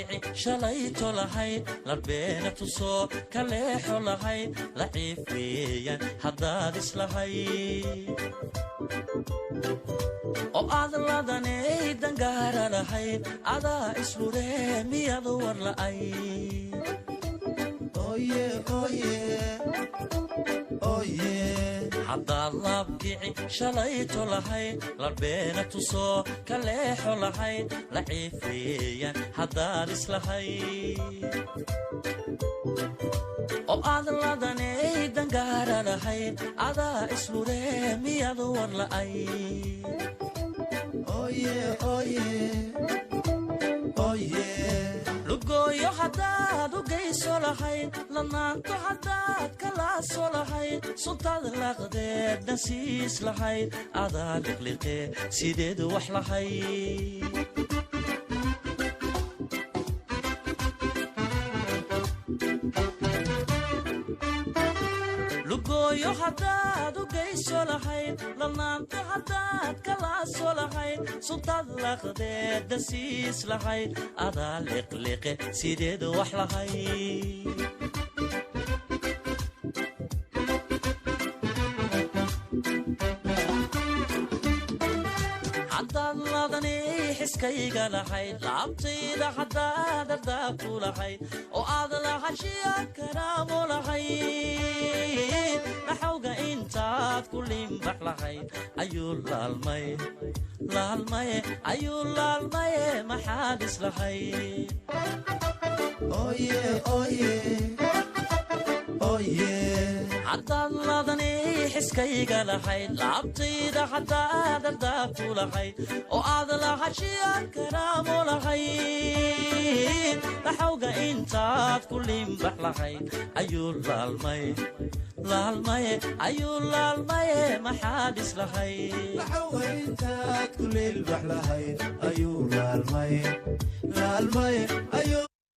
kici shalayto lahayd larbeena tusoo kaleexo lahayd laciif weeyaan haddaad islahayd oo aad ladanay dangaara lahayd adaa isluree miyad war la'ay oye oye oye haddaad laabkici shalayto lahayd larbeena tusoo kaleexo lahayd laciif weeyaan haddaad islahayd oo aad ladanay dangaara lahayd adaa isluree miyad war la'ay oye oye oye lugoyo haddaad u geyso lahayd lanaanto haddaad kalaaso lahayd suntaad laqdeed nasiis lahayd adaa liqliqee sideed wax lahayd lugoyo haddaad u geyso lahayd lanaanto haddaad kalaaso lahayd suntaad laqdeed nasiis lahayd adaa liqliqe sideed wax lahayd haddaad ladanay xiskayga lahayd laabtayda haddaad ardaabtu lahayd oo aad lahashiya karaamo lahayd naxawga intaad ku limbax lahayd ayuu laalmay laalmaye ayuu laalmaye maxaad islahayd oye oye oye haddaad ladanay xiskayga lahayd laabtayda haddaad ardaabtu lahayd oo aad lahashiya karaamo lahayd naxawga intaad ku limbax lahayd ayuu laalmay laalmaye ayuu laalmaye maxaad islahayd naxawga intaad ku limbax lahayd ayuu laalmaye laalmaye ayuu